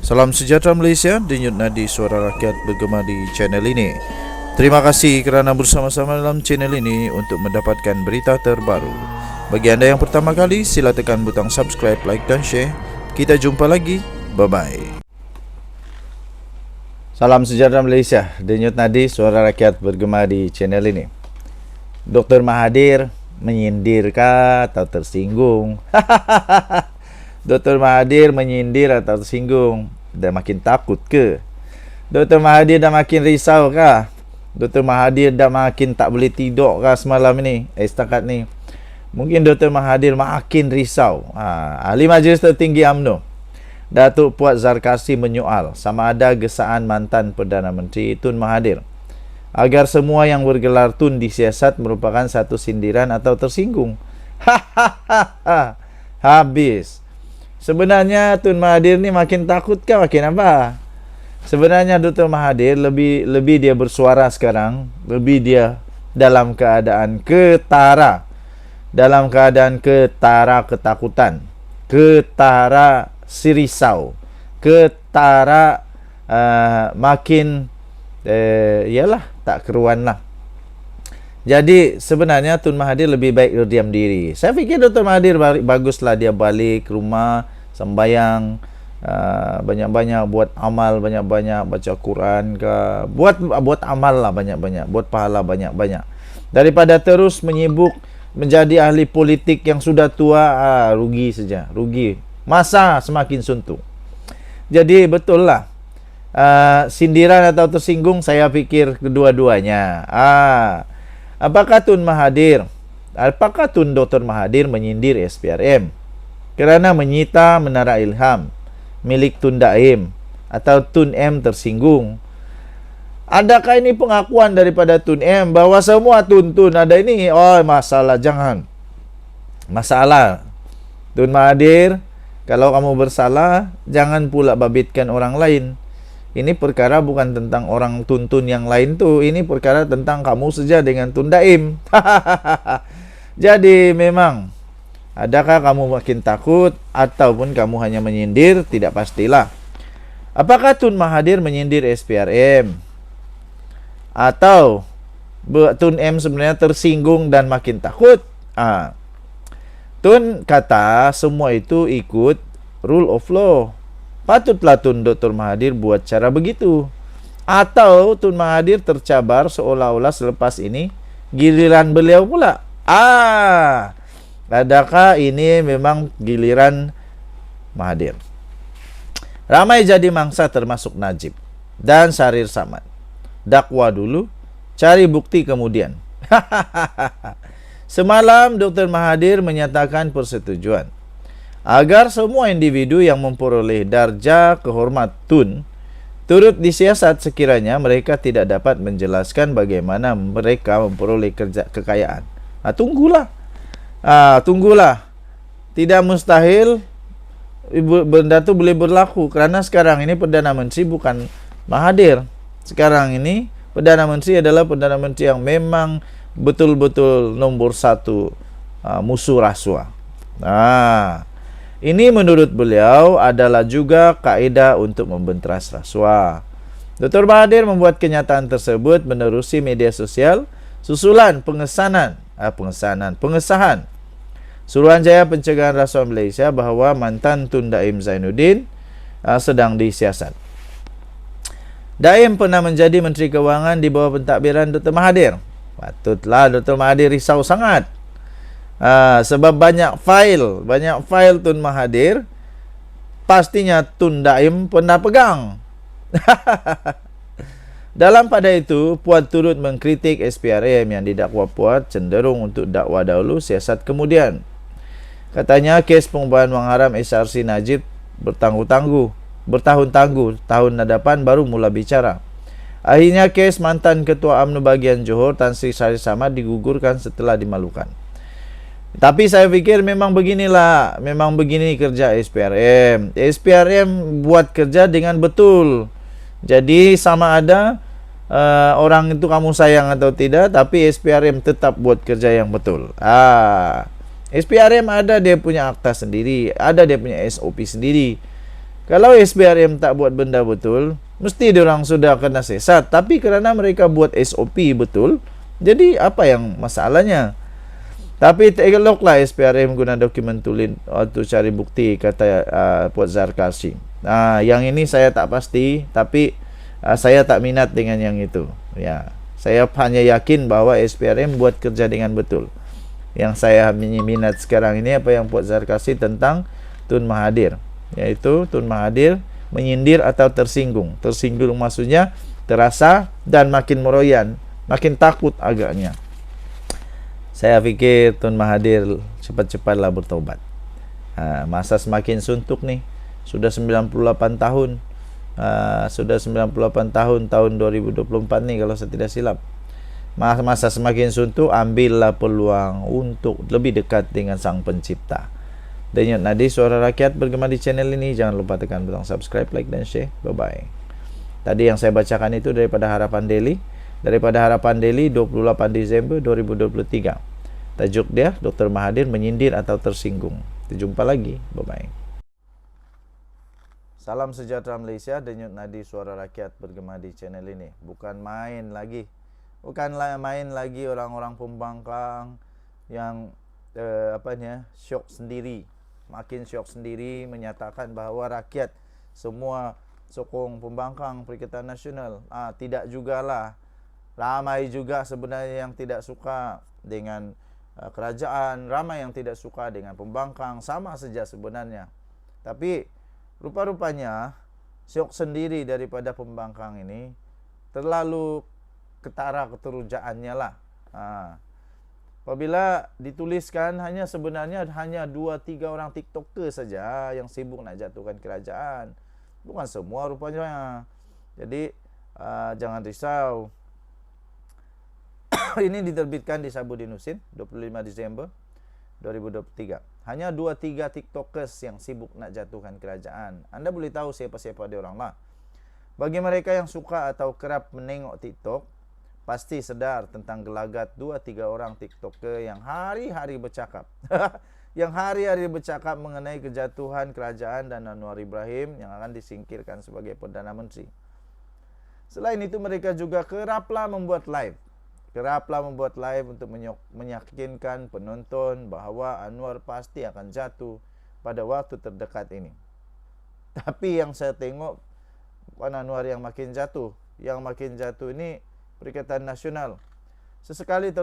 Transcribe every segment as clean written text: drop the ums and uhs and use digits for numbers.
Salam sejahtera Malaysia, denyut nadi suara rakyat bergema di channel ini. Terima kasih kerana bersama-sama dalam channel ini untuk mendapatkan berita terbaru. Bagi anda yang pertama kali, sila tekan butang subscribe, like dan share. Kita jumpa lagi, bye-bye. Salam sejahtera Malaysia, denyut nadi suara rakyat bergema di channel ini. Dr. Mahathir menyindirkah atau tersinggung? Dr. Mahathir menyindir atau tersinggung? Dah makin takut ke? Dr. Mahathir dah makin risau kah? Dr. Mahathir dah makin tak boleh tidur kah semalam ni? Setakat ni mungkin Dr. Mahathir makin risau. Ahli Majlis Tertinggi UMNO Datuk Puat Zarkasi menyoal sama ada gesaan mantan Perdana Menteri Tun Mahathir agar semua yang bergelar Tun disiasat merupakan satu sindiran atau tersinggung. Habis. Sebenarnya Tun Mahathir ni makin takut kah makin apa? Sebenarnya Dr. Mahathir lebih dia bersuara sekarang, lebih dia dalam keadaan ketara. Dalam keadaan ketara ketakutan, ketara sirisau, ketara makin yalah tak keruan lah. Jadi sebenarnya Tun Mahathir lebih baik berdiam diri. Saya fikir Dr. Mahathir baguslah dia balik ke rumah, sembahyang, banyak-banyak buat amal, banyak-banyak baca Quran ke, buat amal lah banyak-banyak, buat pahala banyak-banyak. Daripada terus menyibuk menjadi ahli politik yang sudah tua, rugi saja, rugi. Masa semakin suntuk. Jadi betul lah. Sindiran atau tersinggung, saya fikir kedua-duanya. Apakah Tun Dr. Mahathir menyindir SPRM kerana menyita Menara Ilham milik Tun Daim, atau Tun M tersinggung? Adakah ini pengakuan daripada Tun M bahawa semua Tun ada ini? Oh, masalah, jangan. Masalah. Tun Mahathir, kalau kamu bersalah, jangan pula babitkan orang lain. Ini perkara bukan tentang orang Tun yang lain tu. Ini perkara tentang kamu saja dengan Tun Daim. Jadi memang, adakah kamu makin takut ataupun kamu hanya menyindir? Tidak pastilah. Apakah Tun Mahathir menyindir SPRM? Atau Tun M sebenarnya tersinggung dan makin takut? Tun kata semua itu ikut rule of law. Patutlah Tun Dr. Mahathir buat cara begitu. Atau Tun Mahathir tercabar seolah-olah selepas ini giliran beliau pula. Adakah ini memang giliran Mahathir? Ramai jadi mangsa termasuk Najib dan Syahrir Samad. Dakwa dulu, cari bukti kemudian. Semalam Dr. Mahathir menyatakan persetujuan agar semua individu yang memperoleh darjah kehormat Tun turut disiasat sekiranya mereka tidak dapat menjelaskan bagaimana mereka memperoleh kekayaan. Tunggulah. Tunggulah. Tidak mustahil benda itu boleh berlaku, kerana sekarang ini Perdana Menteri bukan Mahathir. Sekarang ini Perdana Menteri adalah Perdana Menteri yang memang betul-betul nombor satu musuh rasuah. Ini menurut beliau adalah juga kaedah untuk membenteras rasuah. Dr. Mahathir membuat kenyataan tersebut menerusi media sosial susulan pengesahan Suruhanjaya Pencegahan Rasuah Malaysia bahawa mantan Tun Daim Zainuddin sedang disiasat. Daim pernah menjadi Menteri Kewangan di bawah pentadbiran Dr. Mahathir. Patutlah Dr. Mahathir risau sangat. Sebab banyak fail Tun Mahathir pastinya Tun Daim pernah pegang. Dalam pada itu, Puat turut mengkritik SPRM yang didakwa Puat cenderung untuk dakwa dahulu, siasat kemudian. Katanya kes pengubahan wang haram SRC Najib bertahun-tangguh, tahun hadapan baru mula bicara. Akhirnya kes mantan Ketua UMNO bahagian Johor Tan Sri Syahrir Samad digugurkan setelah dimalukan. Tapi saya fikir memang begini kerja SPRM. SPRM buat kerja dengan betul. Jadi sama ada orang itu kamu sayang atau tidak, tapi SPRM tetap buat kerja yang betul. SPRM ada dia punya akta sendiri, ada dia punya SOP sendiri. Kalau SPRM tak buat benda betul, mesti diorang sudah kena sesat. Tapi kerana mereka buat SOP betul, jadi apa yang masalahnya? Tapi eloklah SPRM guna dokumen tulis untuk cari bukti, kata Puan Zarkasi. Yang ini saya tak pasti, tapi saya tak minat dengan yang itu. Ya, saya hanya yakin bahwa SPRM buat kerja dengan betul. Yang saya minat sekarang ini apa yang Puan Zarkasi tentang Tun Mahathir, yaitu Tun Mahathir menyindir atau tersinggung. Tersinggung maksudnya terasa dan makin meroyan, makin takut agaknya. Saya pikir Tun Mahathir cepat-cepatlah bertobat. Masa semakin suntuk nih. Sudah 98 tahun. Sudah 98 tahun 2024 nih kalau saya tidak silap. Masa semakin suntuk, ambillah peluang untuk lebih dekat dengan Sang Pencipta. Denyut Nadi Suara Rakyat bergema di channel ini. Jangan lupa tekan butang subscribe, like dan share. Bye-bye. Tadi yang saya bacakan itu daripada Harapan Daily. Daripada Harapan Daily 28 Desember 2023. Tajuk dia, Dr. Mahathir menyindir atau tersinggung. Jumpa lagi. Bye-bye. Salam sejahtera Malaysia. Denyut Nadi Suara Rakyat bergema di channel ini. Bukan main lagi. Bukanlah main lagi orang-orang pembangkang yang syok sendiri. Makin syok sendiri menyatakan bahawa rakyat semua sokong pembangkang Perikatan Nasional. Tidak jugalah. Ramai juga sebenarnya yang tidak suka dengan kerajaan, ramai yang tidak suka dengan pembangkang, sama saja sebenarnya. Tapi rupa-rupanya syok sendiri daripada pembangkang ini terlalu ketara keterujaannya lah. Apabila dituliskan sebenarnya hanya 2-3 orang TikToker saja yang sibuk nak jatuhkan kerajaan. Bukan semua rupanya. Jadi jangan risau. Ini diterbitkan di Sabudin Husin 25 Desember 2023. Hanya 2-3 TikTokers yang sibuk nak jatuhkan kerajaan. Anda boleh tahu siapa-siapa dia orang lah. Bagi mereka yang suka atau kerap menengok TikTok, pasti sedar tentang gelagat 2-3 orang TikToker yang hari-hari bercakap. Yang hari-hari bercakap mengenai kejatuhan kerajaan dan Anwar Ibrahim yang akan disingkirkan sebagai Perdana Menteri. Selain itu mereka juga keraplah membuat live. Untuk meyakinkan penonton bahawa Anwar pasti akan jatuh pada waktu terdekat ini. Tapi yang saya tengok bukan Anwar yang makin jatuh. Yang makin jatuh ini Perikatan Nasional. Sesekali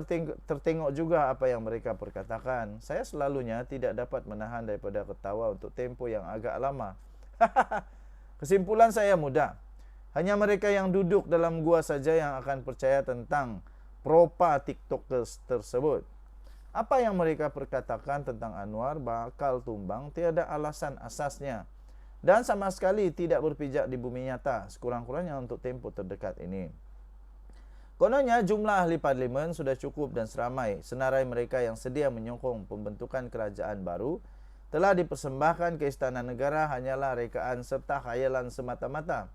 tertengok juga apa yang mereka perkatakan. Saya selalunya tidak dapat menahan daripada ketawa untuk tempoh yang agak lama. Kesimpulan saya mudah. Hanya mereka yang duduk dalam gua saja yang akan percaya tentang propa TikTokers tersebut. Apa yang mereka perkatakan tentang Anwar bakal tumbang tiada alasan asasnya dan sama sekali tidak berpijak di bumi nyata, sekurang-kurangnya untuk tempoh terdekat ini. Kononnya jumlah ahli parlimen sudah cukup dan seramai senarai mereka yang sedia menyokong pembentukan kerajaan baru telah dipersembahkan ke Istana Negara hanyalah rekaan serta khayalan semata-mata.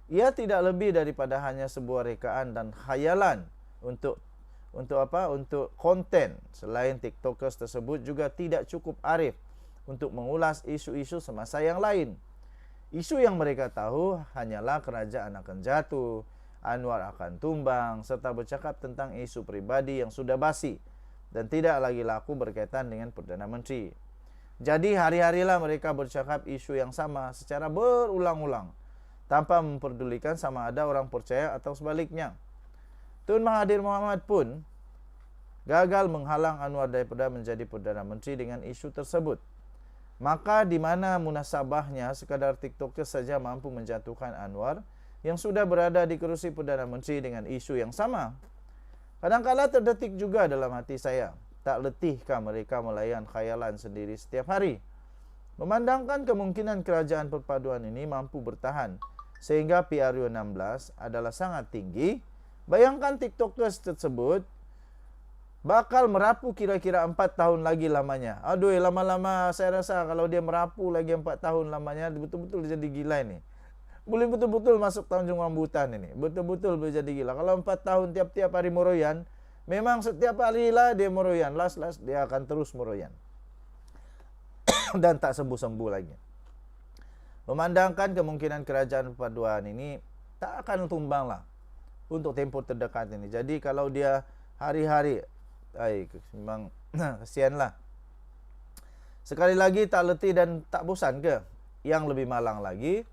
Ia tidak lebih daripada hanya sebuah rekaan dan khayalan untuk konten. Selain TikTokers tersebut juga tidak cukup arif untuk mengulas isu-isu semasa yang lain. Isu yang mereka tahu hanyalah kerajaan akan jatuh, Anwar akan tumbang, serta bercakap tentang isu pribadi yang sudah basi dan tidak lagi laku berkaitan dengan Perdana Menteri. Jadi hari-harilah mereka bercakap isu yang sama secara berulang-ulang tanpa memperdulikan sama ada orang percaya atau sebaliknya. Tun Mahathir Mohamad pun gagal menghalang Anwar daripada menjadi Perdana Menteri dengan isu tersebut. Maka di mana munasabahnya sekadar TikToker saja mampu menjatuhkan Anwar yang sudah berada di kerusi Perdana Menteri dengan isu yang sama? Kadang-kala terdetik juga dalam hati saya, tak letihkah mereka melayan khayalan sendiri setiap hari? Memandangkan kemungkinan kerajaan perpaduan ini mampu bertahan sehingga PRU 16 adalah sangat tinggi, bayangkan TikTokers tersebut bakal merapu kira-kira 4 tahun lagi lamanya. Aduh, lama-lama saya rasa kalau dia merapu lagi 4 tahun lamanya, betul-betul jadi gila ini. Boleh betul-betul masuk Tanjung Rambutan ini. Betul-betul menjadi gila. Kalau 4 tahun tiap-tiap hari meroyan, memang setiap hari lah dia meroyan. Last dia akan terus meroyan. Dan tak sembuh-sembuh lagi. memandangkan kemungkinan kerajaan perpaduan ini tak akan tumbang lah untuk tempoh terdekat ini. Jadi kalau dia hari-hari, memang kesian lah. Sekali lagi, tak letih dan tak bosan ke? Yang lebih malang lagi,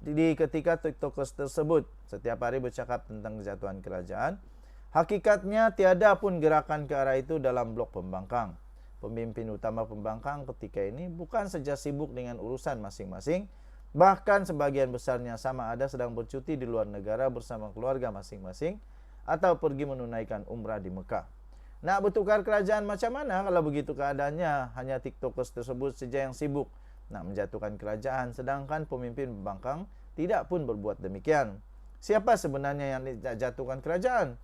di ketika tiktokers tersebut setiap hari bercakap tentang kejatuhan kerajaan, hakikatnya tiada pun gerakan ke arah itu dalam blok pembangkang. Pemimpin utama pembangkang ketika ini bukan saja sibuk dengan urusan masing-masing, bahkan sebagian besarnya sama ada sedang bercuti di luar negara bersama keluarga masing-masing atau pergi menunaikan umrah di Mekah. Nak bertukar kerajaan macam mana kalau begitu keadaannya? Hanya tiktokers tersebut saja yang sibuk nak menjatuhkan kerajaan, sedangkan pemimpin pembangkang tidak pun berbuat demikian. Siapa sebenarnya yang dijatuhkan kerajaan?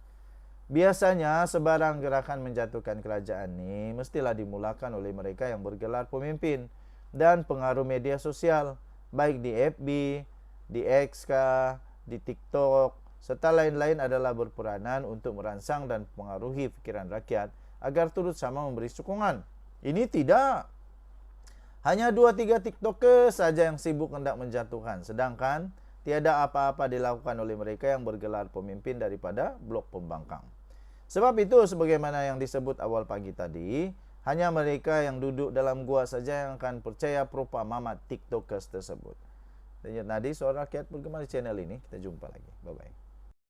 Biasanya sebarang gerakan menjatuhkan kerajaan ini mestilah dimulakan oleh mereka yang bergelar pemimpin dan pengaruh media sosial, baik di FB, di X, di TikTok, serta lain-lain adalah berperanan untuk merangsang dan mempengaruhi pikiran rakyat agar turut sama memberi sokongan. Ini tidak. Hanya 2-3 tiktokers saja yang sibuk hendak menjatuhkan, sedangkan tiada apa-apa dilakukan oleh mereka yang bergelar pemimpin daripada blok pembangkang. Sebab itu, sebagaimana yang disebut awal pagi tadi, hanya mereka yang duduk dalam gua saja yang akan percaya propaganda tiktokers tersebut. Denyut nadi suara rakyat bergema di channel ini. Kita jumpa lagi. Bye-bye.